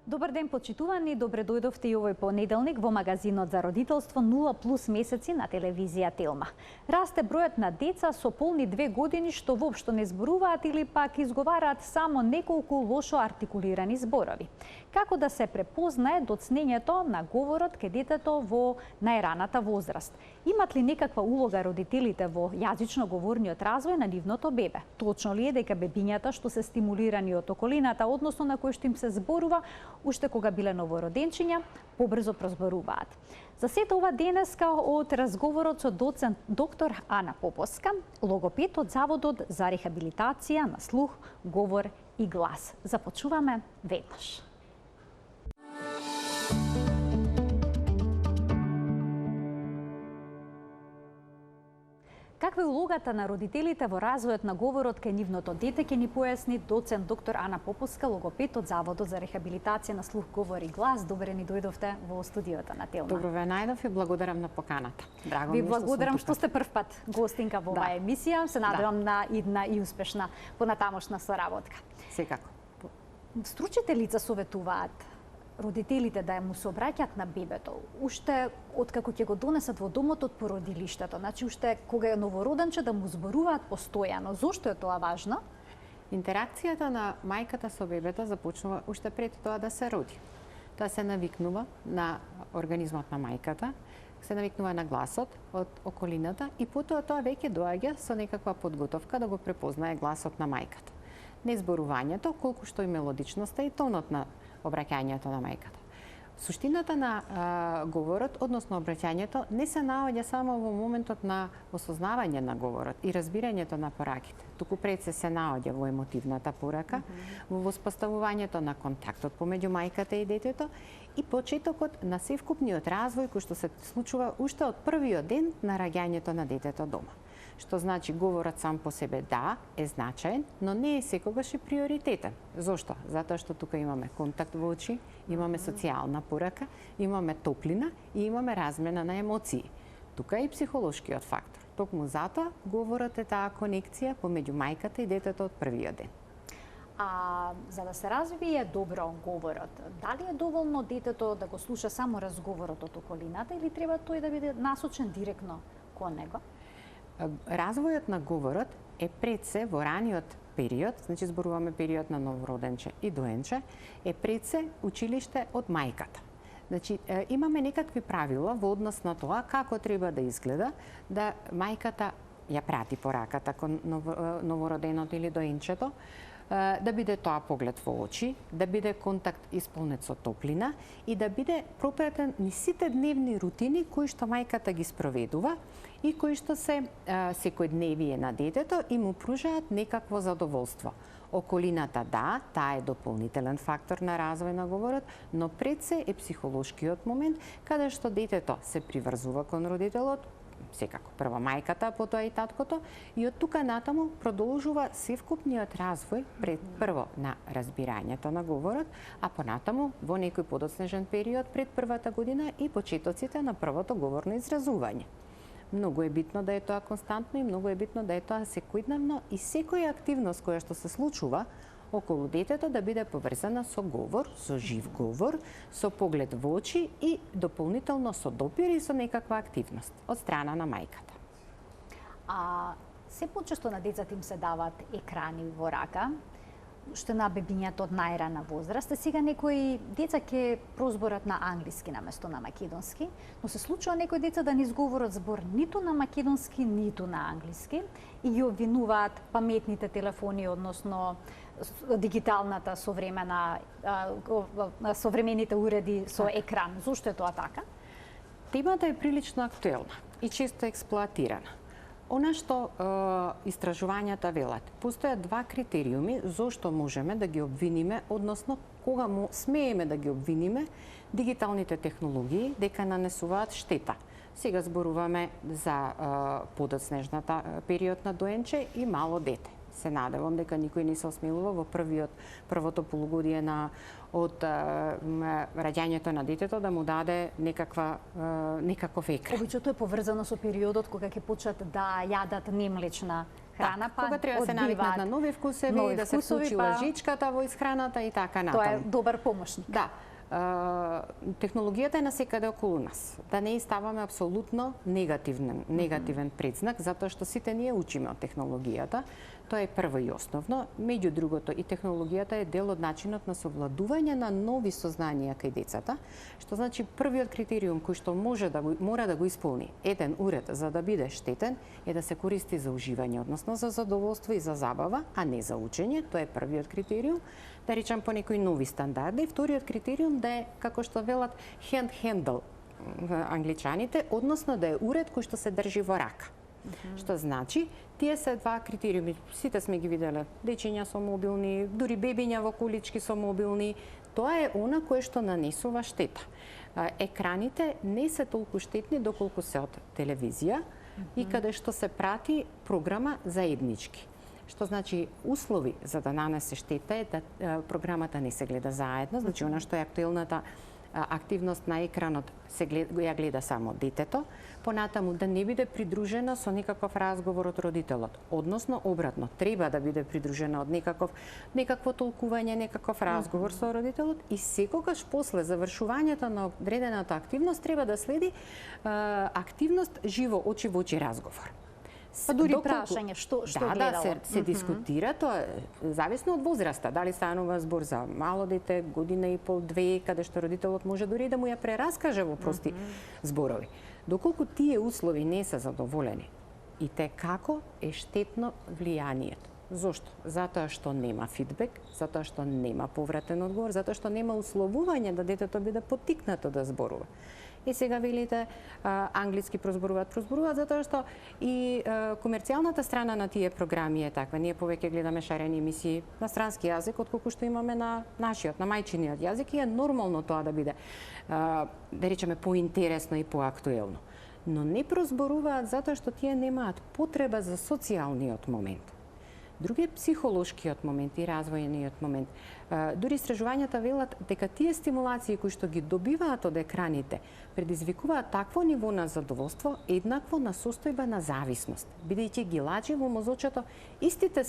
Добар ден, почитувани, добре дојдовте и овој понеделник во магазинот за родителство 0+ месеци на телевизија Телма. Расте бројот на деца со полни 2 години што воопшто не зборуваат или пак изговараат само неколку лошо артикулирани зборови. Како да се препознае доцнењето на говорот кај детето во најраната возраст? Имат ли некаква улога родителите во јазично-говорниот развој на нивното бебе? Точно ли е дека бебињата што се стимулирани од околината, односно на кој што им се зборува, уште кога биле новороденчиња, побрзо прозборуваат? За сето ова денеска од разговорот со доцент доктор Ана Поповска, логопед од Заводот за рехабилитација на слух, говор и глас. Започуваме веднаш. Каква е улогата на родителите во развојот на говорот кај нивното дете, ќе ни појасни доцент доктор Ана Поповска, логопед од Заводот за рехабилитација на слух, говор и глас. Добре ни дојдовте во студиото на Телма. Добро ве најдов и благодарам на поканата. Драго ми ви благодарам што сте прв пат гостинка во оваа емисија. Се надевам на идна и успешна понатамошна соработка. Секако. Стручните лица советуваат родителите да му се обраќаат на бебето, уште откако ќе го донесат во домот од породилиштето, значи уште кога е новороденче да му зборуваат постојано. Зошто е тоа важно? Интеракцијата на мајката со бебето започнува уште пред тоа да се роди. Тоа се навикнува на организмот на мајката, се навикнува на гласот од околината и потоа тоа веќе доаѓа со некаква подготовка да го препознае гласот на мајката. Не зборувањето, колку што и мелодичноста и тонот на обраќањето на мајката. Суштината на говорот, односно обраќањето, не се наоѓа само во моментот на осознавање на говорот и разбирањето на пораките, туку пред се наоѓа во емотивната порака, во воспоставувањето на контактот помеѓу мајката и детето и почетокот на севкупниот развој кој што се случува уште од првиот ден на раѓањето на детето дома. Што значи говорот сам по себе е значаен, но не е секогаш и приоритетен. Зошто? Затоа што тука имаме контакт во очи, имаме социјална порака, имаме топлина и имаме размена на емоции. Тука е и психолошкиот фактор. Токму затоа говорот е таа конекција помеѓу мајката и детето од првиот ден. А за да се развие добро говорот, дали е доволно детето да го слуша само разговорот од околината или треба тој да биде насочен директно кон него? Развојот на говорот е пред се во раниот период, значи зборуваме период на новороденче и доенче, е пред се училиште од мајката. Значи, имаме некакви правила во однос на тоа како треба да изгледа да мајката ја прати пораката кон новороденото или доенчето, да биде тоа поглед во очи, да биде контакт исполнет со топлина и да биде пропратен ни сите дневни рутини кои што мајката ги спроведува и кои што се секојдневие на детето и му пружаат некакво задоволство. Околината таа е дополнителен фактор на развој на говорот, но пред се е психолошкиот момент каде што детето се приврзува кон родителот, секако прво мајката, потоа и таткото, и од тука натаму продолжува севкупниот развој прво на разбирањето на говорот, а понатаму во некој подоцнежен период пред првата година и почетоците на првото говорно изразување. Многу е битно да е тоа константно и многу е битно да е тоа секојдневно и секоја активност која што се случува околу детето да биде поврзана со говор, со жив говор, со поглед во очи и дополнително со допир и со некаква активност од страна на мајката. А се почесто на децата им се дават екрани во рака, уште на бебињата од најрана возраст, сега некои деца ќе прозборат на англиски наместо на македонски, но се случува некои деца да не изговорат збор ниту на македонски, ниту на англиски и ги обвинуваат паметните телефони, односно дигиталната современите уреди со екран. Зошто е тоа така? Темата е прилично актуелна и често експлоатирана. Она што истражувањата велат, постојат два критериуми зошто можеме да ги обвиниме, односно кога смееме да ги обвиниме дигиталните технологии дека нанесуваат штета. Сега зборуваме за подоцнежната период на доенче и мало дете. Се надевам дека никој не се осмелува во првото полугодие од раѓањето на детето да му даде некаков екран. Обичното е поврзано со периодот кога ќе почнат да јадат немлечна храна, па кога треба да се навикнат на нови вкусови, да се вклучи лажичката во исхраната и така натаму. Тоа е добар помошник. Да. Технологијата е насекаде околу нас. Да не ставаме апсолутно негативен предзнак, затоа што сите ние учиме од технологијата. Тоа е прво и основно. Меѓу другото, и технологијата е дел од начинот на совладување на нови сознања кај децата, што значи првиот критериум кој што мора да го исполни еден уред за да биде штетен е да се користи за уживање, односно за задоволство и за забава, а не за учење. Тоа е првиот критериум. Да речам по некои нови стандарди. Вториот критериум да е, како што велат, hand-handle англичаните, односно да е уред кој што се држи во рака. Што значи, тие се два критериуми, сите сме ги виделе, дечиња со мобилни, дури бебиња во колички со мобилни, тоа е она кое што нанесува штета. Екраните не се толку штетни доколку се од телевизија и каде што се прати програма заеднички. Што значи услови за да нанесе штета е да програмата не се гледа заедно, значи она што е актуелната активност на екранот ја гледа само детето, понатаму да не биде придружена со некаков разговор од родителот, односно обратно, треба да биде придружена од некакво толкување, некаков разговор со родителот и секогаш после завршувањето на одредената активност треба да следи активност живо очи во очи разговор. Па дури прашање, што гледало? Да, се дискутира, тоа зависно од возраста. Дали станува збор за мало дете, година и пол, две, каде што родителот може дури да му ја прераскаже во прости зборови. Доколку тие услови не се задоволени, и те како е штетно влијанието. Зошто? Затоа што нема фидбек, затоа што нема повратен одговор, затоа што нема условување да детето биде поттикнато да зборува. И сега велите англиски прозборуваат, затоа што и комерцијалната страна на тие програми е таква. Ние повеќе гледаме шарени емисии на странски јазик, отколку што имаме на нашиот, на мајчиниот јазик и е нормално тоа да биде, да речеме, поинтересно и поактуелно. Но не прозборуваат затоа што тие немаат потреба за социјалниот момент. Други е психолошкиот момент и развојниот момент. Дури истражувањата велат дека тие стимулации кои што ги добиваат од екраните предизвикуваат такво ниво на задоволство еднакво на состојба на зависност, бидејќи ги лачи во мозочето истите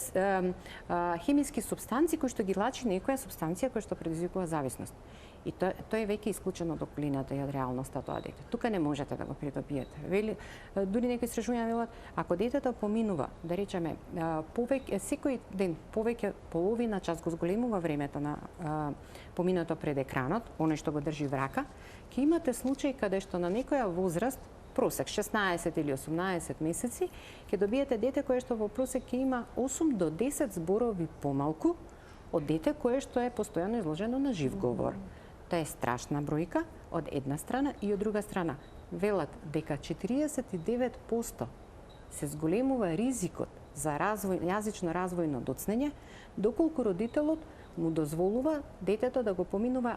хемиски супстанции кои што ги лачи некоја супстанција која што предизвикува зависност. И тоа е веќе исклучено од околината и од реалноста тоа дете. Тука не можете да го придобиете. Дури некои истражувања велат, ако детето поминува, да речеме, секој ден повеќе половина час го зголемува времето на поминато пред екранот, оној што го држи в рака, ќе имате случај каде што на некоја возраст, просек 16 или 18 месеци, ќе добиете дете кое што во просек ќе има 8 до 10 зборови помалку од дете кое што е постојано изложено на жив говор. Тоа е страшна бројка од една страна и од друга страна велат дека 49% се зголемува ризикот за јазично развојно доцнење доколку родителот му дозволува детето да го поминува,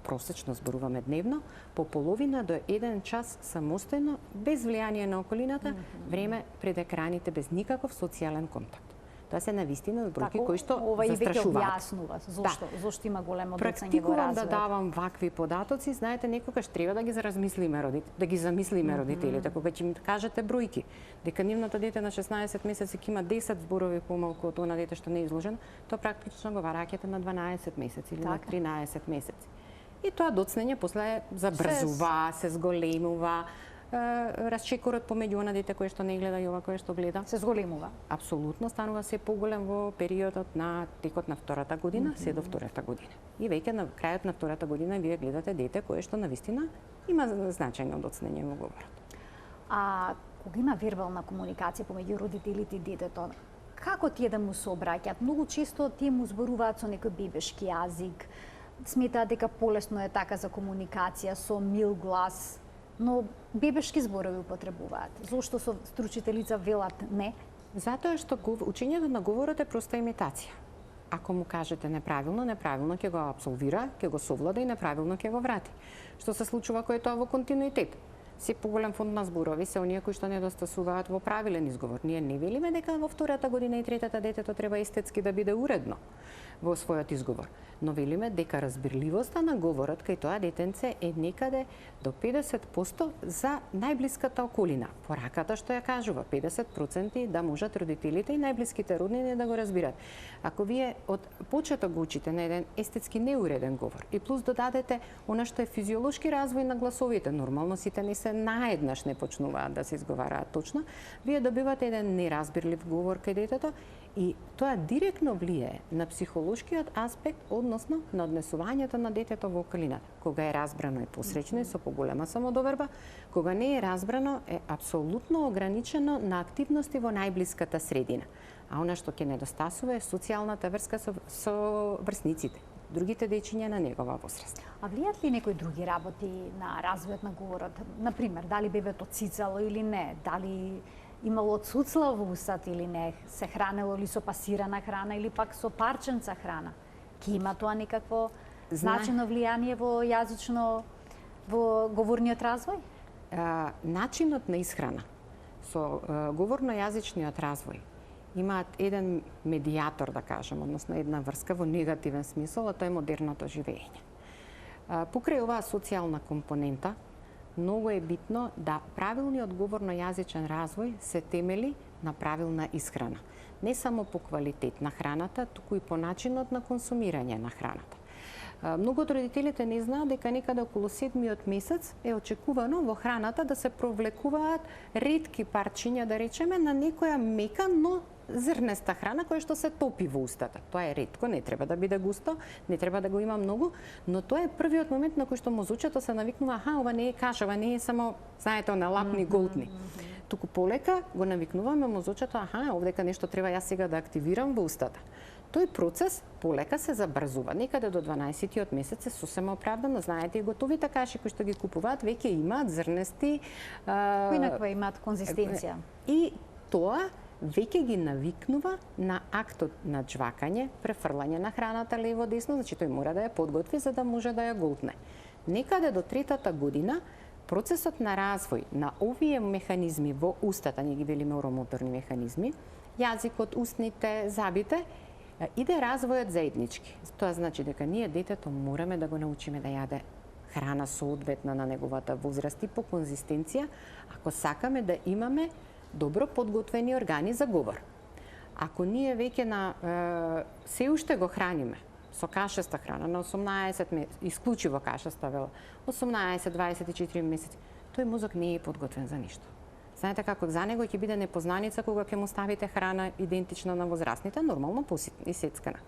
просечно зборуваме дневно, по половина до 1 час самостојно, без влијание на околината, време пред екраните, без никаков социјален контакт. Тоа се навистина збројки кои што застрашуваат. Ова и веќе објаснува зошто има големо доцнење во развојот. Практикувам да давам вакви податоци, знаете, некогаш треба да ги замислиме родителите, кога ќе им кажете бројки, дека нивното дете на 16 месеци ќе има 10 зборови помалку од она дете што не е изложено, тоа практично го враќате на 12 месеци или на 13 месеци. И тоа доцнење после забрзува, се зголемува, расчекорот помеѓу она дете кое што не гледа и ова кое што гледа се зголемува. Апсолутно станува се поголем во периодот на текот на втората година, се до втората година. И веќе на крајот на втората година вие гледате дете кое што навистина има значајно доцнење во говорот. А кога има вербална комуникација помеѓу родителите и детето, како тие да му се обраќаат? Многу често тие му зборуваат со некој бебешки јазик, сметаат дека полесно е така за комуникација со мил глас, но бебешки зборови употребуваат. Зошто со стручителица велат не? Затоа што учењето на говорот е проста имитација. Ако му кажете неправилно ќе го апсолвира, ќе го совлада и неправилно ќе го врати. Што се случува кога е тоа во континуитет? Се поголем фонд на зборови се оние кои што недостасуваат во правилен изговор. Ние не велиме дека во втората година и третата детето треба естетски да биде уредно во својот изговор, но велиме дека разбирливоста на говорот кај тоа детенце е некаде до 50% за најблиската околина. Пораката што ја кажува, 50% да можат родителите и најблиските роднини да го разбират. Ако вие од почеток го учите на еден естетски неуреден говор и плюс додадете она што е физиолошки развој на гласовите, нормално сите не се наеднаш не почнуваат да се изговараат точно, вие добивате еден неразбирлив говор кај детето и тоа директно влијае на психолошкиот аспект, односно на однесувањето на детето во околината. Кога е разбрано е посречено и со поголема самодоверба, кога не е разбрано е апсолутно ограничено на активности во најблиската средина. А она што ќе недостасува е социјалната врска со врсниците, другите дечиња на негова возраст. А влијат ли некои други работи на развојот на говорот? Например, дали бебето цицало или не, дали имало отсуцла во устата или не, се хранело ли со пасирана храна или пак со парченца храна? Ки има тоа некакво значено влијание во јазично, во говорниот развој? Начинот на исхрана со говорно-јазичниот развој имаат еден медијатор, да кажем, односно една врска во негативен смисол, а тоа е модерното живење. Покрај оваа социјална компонента, многу е битно да правилниот говорно-јазичен развој се темели на правилна исхрана. Не само по квалитет на храната, туку и по начинот на консумирање на храната. Многу од родителите не знаат дека некаде околу 7-миот месец е очекувано во храната да се провлекуваат ретки парчиња, да речеме, на некоја мека, но зрнеста храна која што се топи во устата. Тоа е ретко, не треба да биде густо, не треба да го има многу, но тоа е првиот момент на кој што мозочето се навикнува, ова не е каша, ова не е само, знаете, на лапни голтни. Туку полека го навикнуваме мозочето, овдека нешто треба јас сега да активирам во устата. Тој процес полека се забрзува. Некаде до 12-тиот месец е сосема оправдано. Знаете, и готовите каши кои што ги купуваат веќе имаат зрнести, Којнаква имаат конзистенција. И тоа веќе ги навикнува на актот на джвакање, префрлање на храната лево-десно, значи тој мора да ја подготви за да може да ја голтне. Некаде до третата година процесот на развој на овие механизми во устата, ние ги велиме оромоторни механизми, јазикот, устните, забите, иде развојот заеднички. Тоа значи дека ние детето мораме да го научиме да јаде храна соодветна на неговата возраст и по конзистенција, ако сакаме да имаме добро подготвени органи за говор. Ако ние веќе се уште го храниме со кашеста храна на 18 месеци, исклучиво кашеста, 18-24 месеци, тој мозок не е подготвен за ништо. Знаете како за него ќе биде непознаница кога ќе му ставите храна идентична на возрастните, нормално исецкана.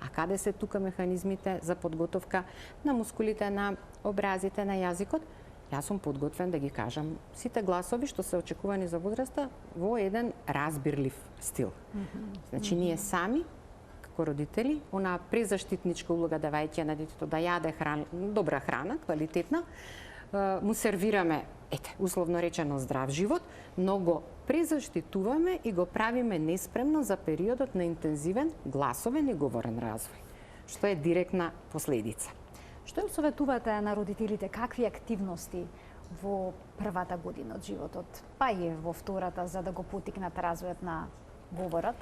А каде се тука механизмите за подготовка на мускулите, на образите, на јазикот? Јас сум подготвен да ги кажам сите гласови што се очекувани за возраста во еден разбирлив стил. Значи ние сами како родители, онаа презаштитничка улога давајќи на детето да јаде добра храна, квалитетна, му сервираме, условно речено, здрав живот, но го презаштитуваме и го правиме неспремно за периодот на интензивен гласовен и говорен развој, што е директна последица. Што им советувате на родителите, какви активности во првата година од животот, па и во втората, за да го потикнат развојот на говорот?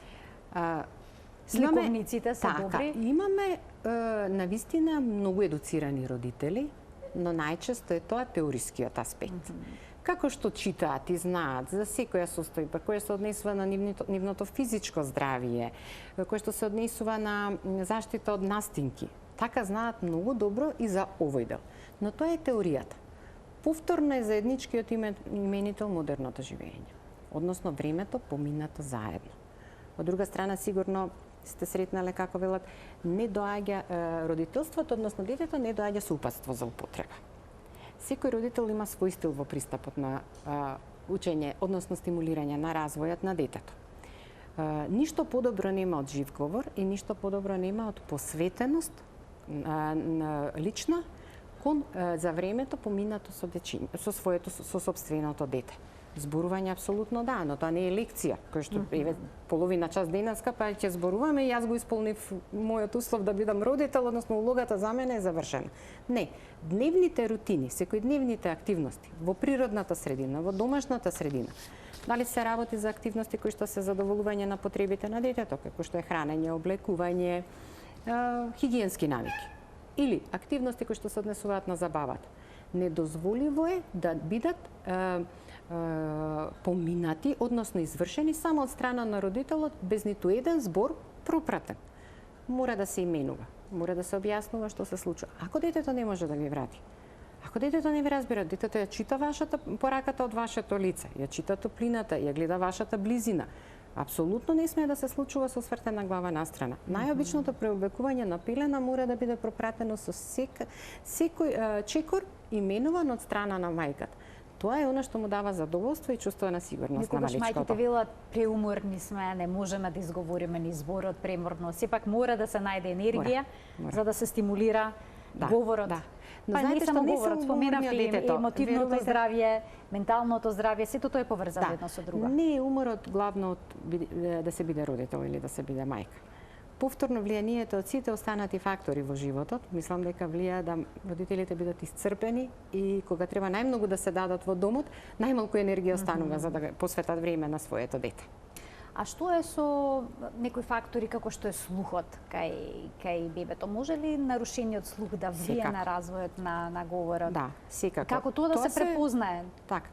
Сликовниците се добри? Имаме навистина многу едуцирани родители, но најчесто е тоа теорискиот аспект. Како што читаат и знаат за секоја состојба која се однесува на нивното физичко здравје, која што се однесува на заштита од настинки, така знаат многу добро и за овој дел. Но тоа е теоријата. Повторно е заедничкиот именител модерното живење, односно времето поминато заедно. Од друга страна, сигурно сте сретнале како велат, не доаѓа родителството, односно детето не доаѓа со упатство за употреба. Секој родител има свој стил во пристапот на учење, односно стимулирање на развојот на детето. Ништо подобро нема од жив говор и ништо подобро нема од посветеност лична за времето поминато со собственото дете. Зборување апсолутно да, но тоа не е лекција, кој што еве половина час денеска па ќе зборуваме и јас го исполнив мојот услов да бидам родител, односно улогата за мене е завршена. Не, дневните рутини, секојдневните активности во природната средина, во домашната средина, дали се работи за активности кои што се задоволување на потребите на детето, како што е хранење, облекување, хигиенски навики, или активности кои што се однесуваат на забавата. Недозволиво е да бидат поминати, односно извршени само од страна на родителот без ниту еден збор пропратен. Мора да се именува, мора да се објаснува што се случува. Ако детето не може да ги врати, ако детето не ви разбира, детето ја чита вашата пораката од вашето лице, ја чита топлината, ја гледа вашата близина, апсолутно не смее да се случува со свртена глава настрана. Најобичното преоблекување на пелена мора да биде пропратено со секој чекор именуван од страна на мајката. Тоа е она што му дава задоволство и чувство на сигурност на маличкото. Некогаш мајките велат преуморни сме, не можеме да изговориме ни зборот преморно. Сепак мора да се најде енергија за да се стимулира говорот. Да. Но па не само говорот, споменавте и емотивното здравје, менталното здравје, сето тоа е поврзано едно со друго. Не е уморот главно да се биде родител или да се биде мајка. Повторно влијанието од сите останати фактори во животот, мислам дека влија да родителите бидат исцрпени и кога треба најмногу да се дадат во домот, најмалку енергија останува за да посветат време на своето дете. А што е со некои фактори како што е слухот кај бебето? Може ли нарушениот слух да влие на развојот на говорот? Да, секако. Како тоа да се препознае? Така.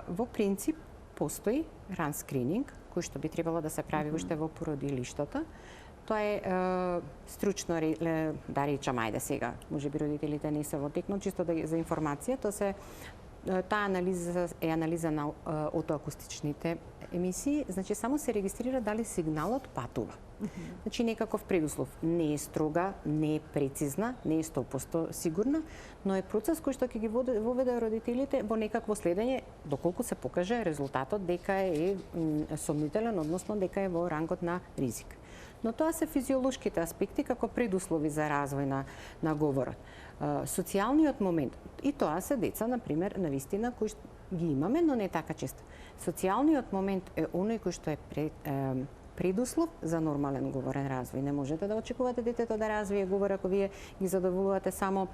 Во принцип постои ран скрининг кој што би требало да се прави уште во породилиштата. Тоа е стручно да речам, ајде сега, можеби родителите не се во тек, но чисто за информација, таа анализа е анализа на отоакустичните емисии, значи само се регистрира дали сигналот патува. Значи некаков предуслов, не е строга, не е прецизна, не е 100% сигурна, но е процес кој што ќе ги воведе родителите во некакво следење доколку се покаже резултатот дека е сомнителен, односно дека е во рангот на ризик. Но тоа се физиолошките аспекти како предуслови за развој на говорот. Социјалниот момент, и тоа се деца, например, навистина, кои ги имаме, но не така често. Социјалниот момент е оној кој што е предуслов за нормален говорен развој. Не можете да очекувате детето да развие говор ако вие ги задоволувате само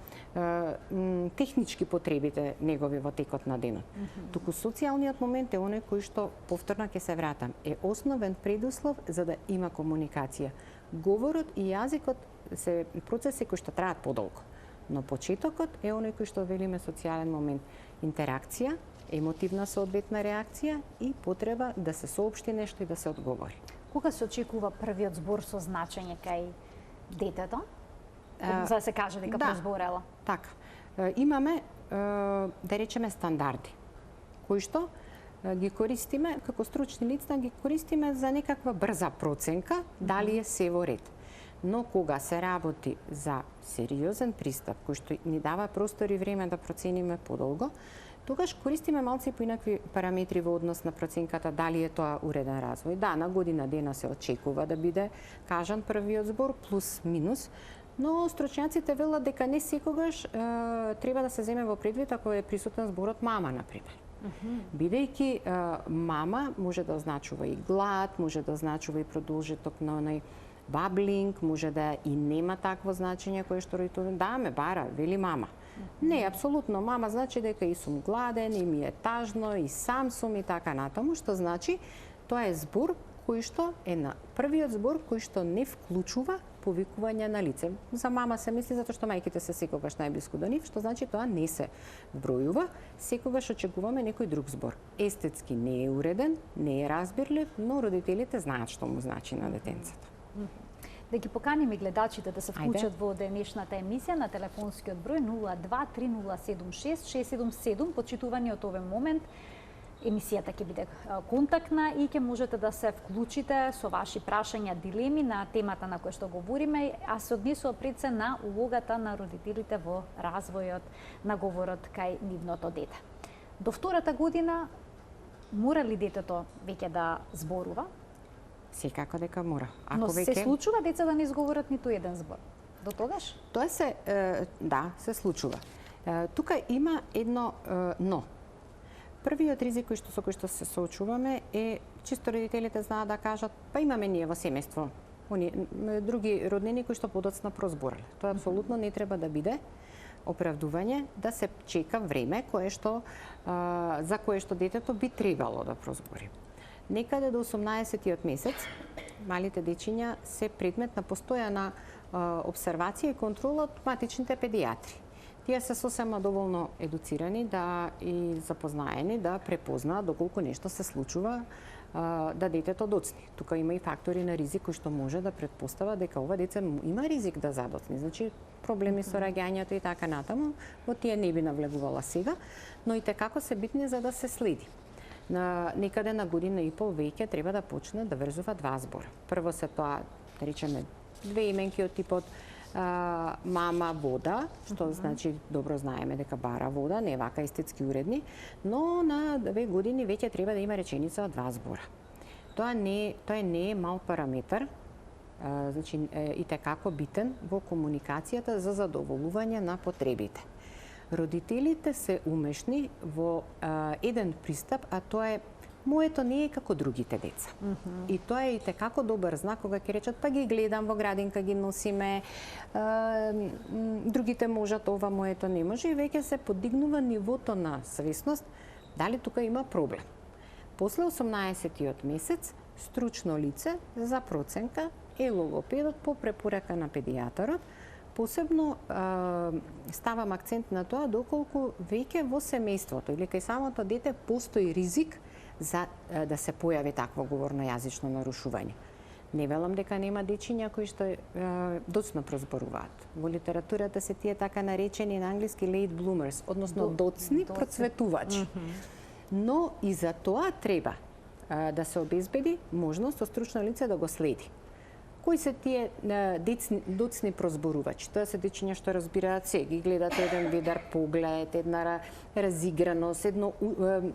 технички потребите негови во текот на денот. Туку социјалниот момент е оној кој што, повторно ќе се вратам, е основен предуслов за да има комуникација. Говорот и јазикот се процеси кои што траат подолго, но почетокот е оној кој што велиме социјален момент. Интеракција, емотивна соодветна реакција и потреба да се соопшти нешто и да се одговори. Кога се очекува првиот збор со значење кај детето? За да се каже дека прозборела? Така. Имаме, да речеме, стандарди, кои што ги користиме, како стручни лица, ги користиме за некаква брза проценка, дали е се во ред. Но кога се работи за сериозен пристап, кој што ни дава простор и време да процениме подолго, тогаш користиме малци поинакви параметри во однос на проценката дали е тоа уреден развој. Да, на година дена се очекува да биде кажан првиот збор плюс минус, но стручњаците велат дека не секогаш треба да се земе во предвид ако е присутен зборот мама, например. Бидејќи мама може да означува и глад, може да означува и продолжеток на онај баблинг, може да и нема такво значење кое што родителот да ме бара, вели мама. Не, апсолутно, мама значи дека и сум гладен, и ми е тажно, и сам сум и така натаму, што значи тоа е збор кој што е на првиот збор кој што не вклучува повикување на лице. За мама се мисли затоа што мајките се секогаш најблиску до нив, што значи тоа не се вбројува, секогаш очекуваме некој друг збор. Естетски не е уреден, не е разбирлив, но родителите знаат што му значи на детенцето. Да ги поканиме гледачите да се вклучат во денешната емисија на телефонскиот број 023076 почитувани од овој момент. Емисијата ќе биде контактна и ќе можете да се вклучите со ваши прашања, дилеми на темата на која што говориме, а се однесува пред се на улогата на родителите во развојот на говорот кај нивното дете. До втората година мора ли детето веќе да зборува? Секако дека мора. Но се случува деца да не изговорат ниту еден збор? До тогаш? Тоа се случува. Тука има едно но. Првиот ризик со кој што се соочуваме е чисто родителите знаат да кажат па имаме ние во семејство други роднини кои што подоцна прозборале. Тоа апсолутно не треба да биде оправдување да се чека време за кое што детето би требало да прозбори. Некаде до 18-тиот месец малите дечиња се предмет на постојана обсервација и контрола од матичните педијатри. Тие се сосема доволно едуцирани и запознаени да препознаат доколку нешто се случува да детето доцни. Тука има и фактори на ризик кои што може да претпостава дека ова дете има ризик да задоцни. Значи проблеми со раѓањето и така натаму, во тие не би навлегувала сега, но и како се битни за да се следи. Некаде на година и пол веќе треба да почне да врзуваат два збора. Прво се тоа, да речеме, две именки од типот мама вода, што значи добро знаеме дека бара вода, не вака естетски уредни, но на 2 години веќе треба да има реченица од два збора. Тоа не е мал параметар, значи и како битен во комуникацијата за задоволување на потребите. Родителите се умешни во еден пристап, а тоа е моето не е како другите деца. И тоа е и како добар знак кога ќе речат па ги гледам во градинка, ги носиме, другите можат ова, моето не може, и веќе се подигнува нивото на свесност дали тука има проблем. После 18-тиот месец стручно лице за проценка е логопедот по препорака на педијатарот. Посебно ставам акцент на тоа доколку веќе во семејството или кај самото дете постои ризик за да се појави такво говорно-јазично нарушување. Не велам дека нема дечиња кои што доцно прозборуваат. Во литературата се тие така наречени на англиски late bloomers, односно доцни процветувачи. Но и за тоа треба да се обезбеди можност со стручно лице да го следи. Кои се тие доцни прозборувачи? Тоа се дечиња што разбираат се, ги гледат еден видар поглед, една разиграност, едно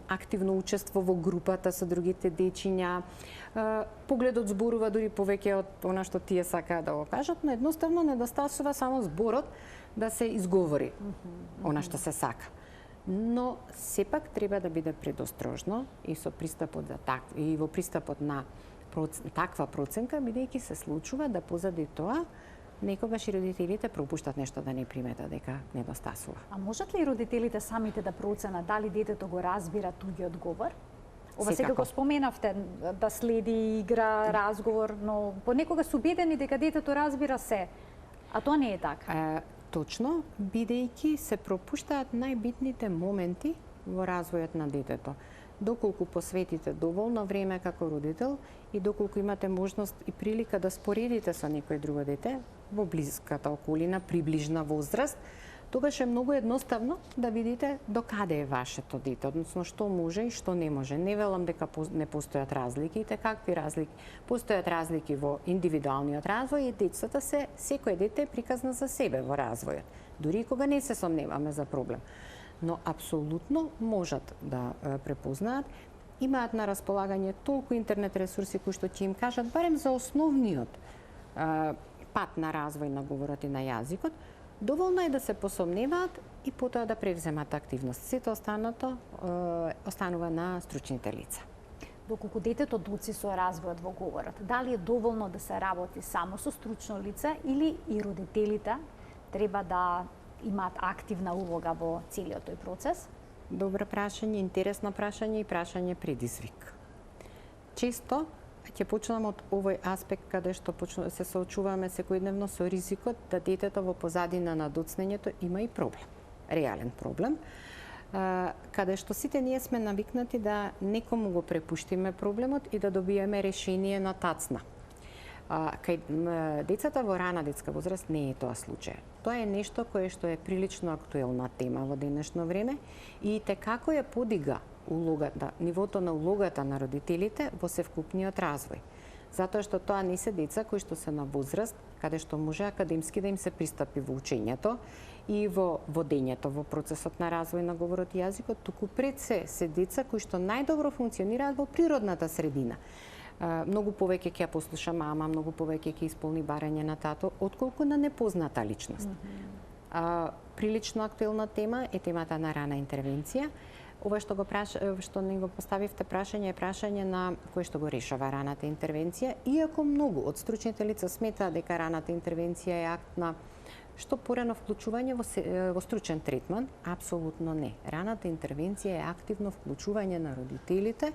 активно учество во групата со другите дечиња. Погледот зборува дури повеќе од она што тие сакаат да го кажат, но едноставно недостасува само зборот да се изговори она што се сака. Но сепак треба да биде предострожно и со пристапот и во пристапот на таква проценка, бидејќи се случува да позади тоа некогаш и родителите пропуштат нешто да не приметат дека недостасува. А можат ли родителите самите да проценат дали детето го разбира туѓиот говор? Ова сега го споменавте, да следи игра, разговор, но понекогаш се убедени дека детето разбира се, а тоа не е така. Точно, бидејќи се пропуштаат најбитните моменти во развојот на детето. Доколку посветите доволно време како родител и доколку имате можност и прилика да споредите со некој друго дете во блиската околина, приближна возраст, тогаш е многу едноставно да видите докаде е вашето дете, односно што може и што не може. Не велам дека не постојат разлики, и какви разлики? Постојат разлики во индивидуалниот развој и децата секој дете е приказна за себе во развојот, дури и кога не се сомневаме за проблем. Но апсолутно можат да препознаат, имаат на располагање толку интернет ресурси кои што ќе им кажат барем за основниот пат на развој на говорот и на јазикот, доволно е да се посомневаат и потоа да превземат активност. Сето останато останува на стручните лица. Доколку детето доци со развојот во говорот, дали е доволно да се работи само со стручно лице или и родителите треба да имаат активна улога во целиот тој процес? Добро прашање, интересно прашање и прашање предизвик. Често ќе почнам од овој аспект каде што се соочуваме секојдневно со ризикот да детето во позадина на доцнењето има и проблем, реален проблем, каде што сите ние сме навикнати да некому го препуштиме проблемот и да добиеме решение на тацна. Кај децата во рана детска возраст не е тоа случај. Тоа е нешто кое што е прилично актуелна тема во денешно време и како ја подига улогата, нивото на улогата на родителите во севкупниот развој. Затоа што тоа не се деца кои што се на возраст каде што може академски да им се пристапи во учењето и во водењето во процесот на развој на говорот и јазикот, туку пред се деца кои што најдобро функционираат во природната средина. Многу повеќе ќе ја послуша мама, многу повеќе ќе исполни барање на тато, отколку на непозната личност. Прилично актуелна тема е темата на рана интервенција. Ова што не го поставивте прашање е прашање на кој што го решава раната интервенција, иако многу од стручните лица сметаат дека раната интервенција е акт на што порано вклучување во стручен третман, апсолутно не. Раната интервенција е активно вклучување на родителите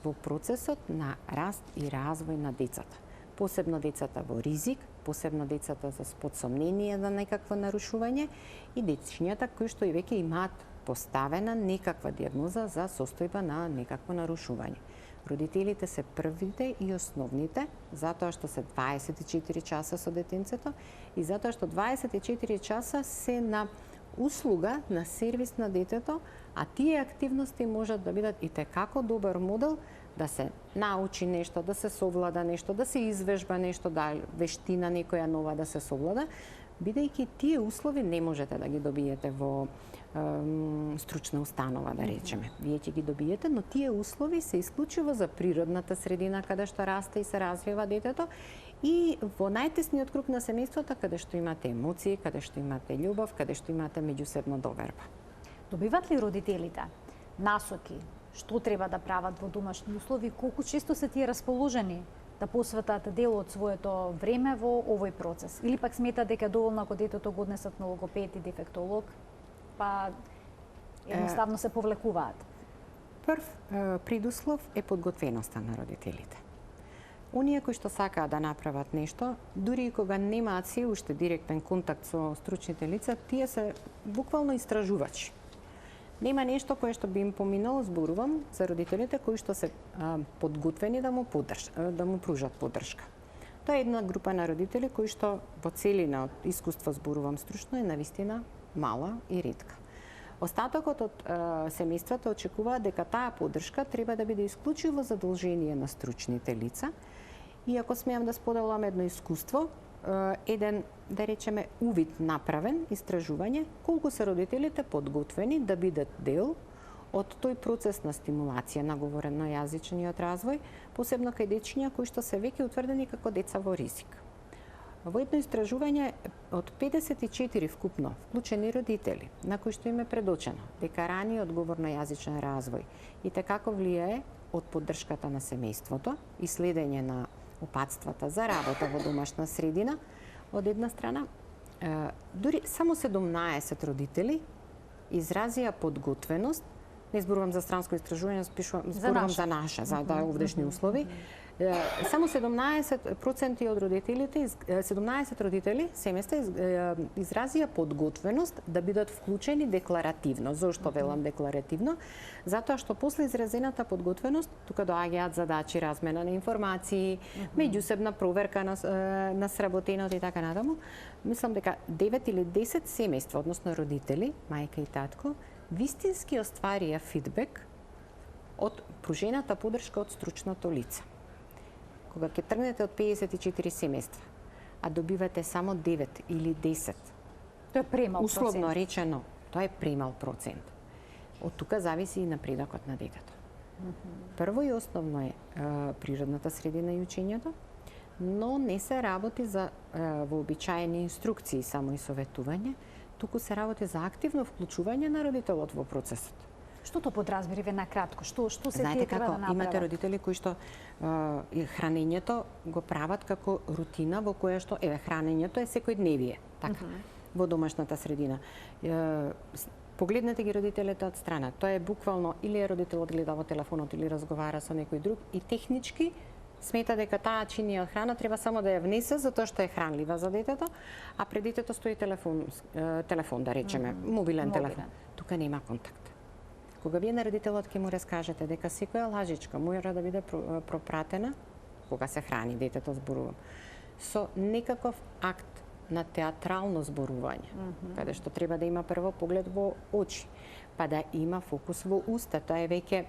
во процесот на раст и развој на децата. Посебно децата во ризик, посебно децата за подсомнение на некакво нарушување и дечињата кои што и веќе имаат поставена некаква дијагноза за состојба на некакво нарушување. Родителите се првите и основните, затоа што се 24 часа со детенцето и затоа што 24 часа се на услуга, на сервис на детето, а тие активности можат да бидат и текако добар модел да се научи нешто, да се совлада нешто, да се извежба нешто, да вештина некоја нова да се совлада, бидејќи тие услови не можете да ги добиете во стручна установа, да речеме. Вие ќе ги добиете, но тие услови се исклучиво за природната средина каде што расте и се развива детето и во најтесниот круг на семејството каде што имате емоции, каде што имате љубов, каде што имате меѓусебна доверба. Добиват ли родителите насоки што треба да прават во домашни услови, колку често се тие расположени да посветат дел од своето време во овој процес? Или пак сметат дека доволно ако детето го однесат на логопед и дефектолог, па едноставно се повлекуваат? Прв предуслов е подготвеноста на родителите. Оние кои што сакаат да направат нешто, дури и кога немаат се уште директен контакт со стручните лица, тие се буквално истражувачи. Нема нешто кое што би им поминало, зборувам, за родителите кои што се подготвени да му пружат поддршка. Тоа е една група на родители кои што во целина од искуство, зборувам стручно, е навистина мала и ретка. Остатокот од семејствата очекуваат дека таа поддршка треба да биде исклучиво задолжение на стручните лица. И ако смеам да споделам едно искуство, еден, да речеме, увид направен, истражување, колку се родителите подготвени да бидат дел од тој процес на стимулација на говорено-јазичниот развој, посебно кај дечиња кои што се веќе утврдени како деца во ризик. Во едно истражување од 54 вкупно вклучени родители, на кои што им е предочено дека раниот говорно-јазичен развој и како влијае од поддршката на семејството и следење на упатствата за работа во домашна средина, од една страна, дури само 17 родители изразија подготвеност, не зборувам за странско истражување, зборувам за наша, за овдешни услови. Само 17% од родителите, 17 родители, семејства изразија подготвеност да бидат вклучени декларативно. Зошто велам декларативно? Затоа што после изразената подготвеност, тука доаѓаат задачи, размена на информации, меѓусебна проверка на сработеното и така натаму. Мислам дека 9 или 10 семејства, односно родители, мајка и татко, вистински остварија фидбек од пружената поддршка од стручното лице. Кога ќе тргнете од 54 семејства, а добивате само 9 или 10, тоа е премал процент. Условно речено, тоа е премал процент. Од тука зависи и напредокот на детето. Прво и основно е природната средина и учењето, но не се работи за вообичаени инструкции само и советување, туку се работи за активно вклучување на родителот во процесот. Што то подразбери на кратко? Што се Знаете тие треба да направат? Имате родители кои што хранењето го прават како рутина во која што хранењето е секојдневие, така, во домашната средина. Погледнете ги родителите од страна. Тоа е буквално или родителот гледа во телефонот или разговара со некој друг и технички смета дека таа чинија од храна треба само да ја внесе затоа што е хранлива за детето, а пред детето стои телефон да речеме, мобилен телефон. Тука нема контакт. Кога вие на родителот ќе му раскажете дека секоја лажичка мора да биде пропратена, кога се храни детето, зборувам, со некаков акт на театрално зборување, каде што треба да има прво поглед во очи, па да има фокус во уста, тоа е веќе,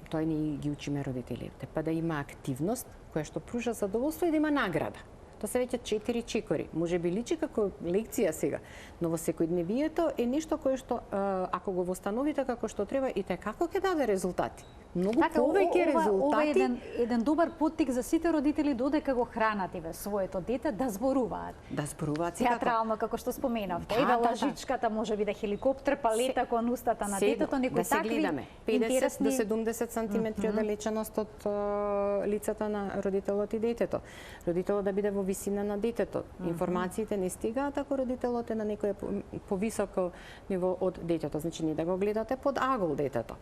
тоа ни ги учиме родителите, па да има активност која што пружа задоволство и да има награда. Тоа се веќе 4 чекори. Може би личи како лекција сега, но во секојдневието е нешто кое што, ако го востановите како што треба, и како ќе даде резултати. многу повеќе резултати. Ова е еден добар поттик за сите родители додека го хранат своето дете да зборуваат. Да зборуваат театрално, како што споменавте. Да, лажичката, може би да хеликоптер, палета кон устата на детето, некои такви гледаме. 50 до 70 сантиметри оддалеченост од лицата на родителот и детето. Родителот да биде во висина на детето. Информациите не стигаат ако родителот е на некој повисоко ниво од детето. Значи не да го гледате под агол детето.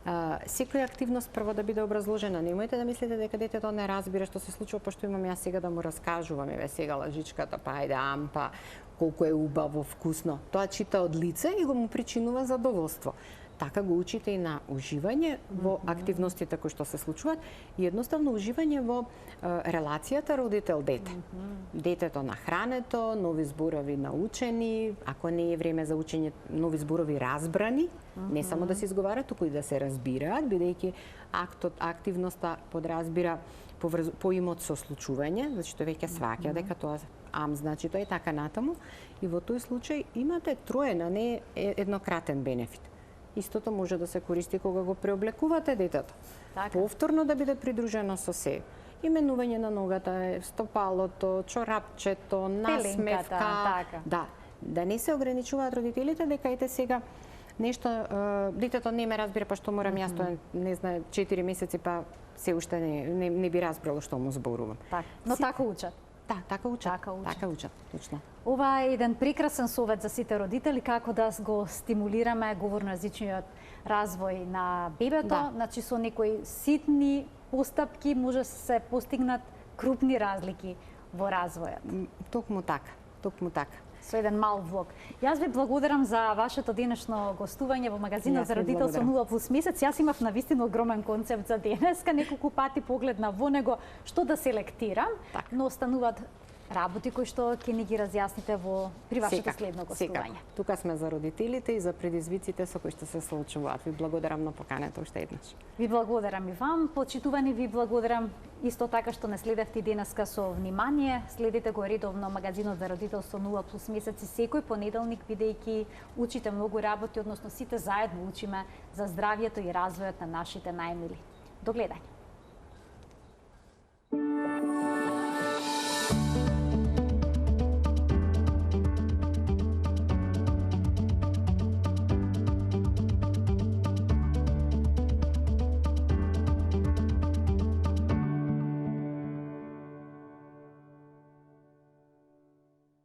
Секоја активност прво да биде образложена. Немојте да мислите дека детето не разбира што се случува, пошто имам јас сега да му раскажувам, еве сега лажичката, па ајде ампа, колку е убаво, вкусно. Тоа чита од лице и го му причинува задоволство. Така го учите и на уживање во активностите кои што се случуваат и едноставно уживање во релацијата родител-дете. Детето нахрането, нови зборови научени, ако не е време за учење, нови зборови разбрани, не само да се изговарат, туку и да се разбираат, бидејќи активноста подразбира поимот со случување, значи тој веќе сваќа дека тоа значи тоа е така натаму и во тој случај имате троен, а не еднократен бенефит. Истото може да се користи кога го преоблекувате детето. Повторно да биде придружено со се. Именување на ногата, стопалото, чорапчето, насмевка. Да не се ограничуваат родителите дека ете сега нешто детето не ме разбира, па што морам јас тоа не знае 4 месеци, па се уште не би разбрало што му зборувам. Но така учат. Да, така учат, точно. Ова е еден прекрасен совет за сите родители како да го стимулираме говорнојазичниот развој на бебето, значи со некои ситни постапки може се постигнат крупни разлики во развојот. Токму така. Со еден мал влог. Јас ви благодарам за вашето денешно гостување во магазинот за родителство 0+ месец. Јас имав навистина огромен концепт за денеска, неколку пати погледна во него што да селектирам, но остануваат работи кои што ќе ни ги разјасните при вашето следно гостување. Тука сме за родителите и за предизвиците со кои што се соочуваат. Ви благодарам на поканата уште еднаш. Ви благодарам и вам, почитувани, ви благодарам исто така што не следевте денеска со внимание. Следите го редовно магазинот за родителство 0+ месец и секој понеделник, бидејќи учите многу работи, односно сите заедно учиме за здравјето и развојот на нашите најмили. До гледање.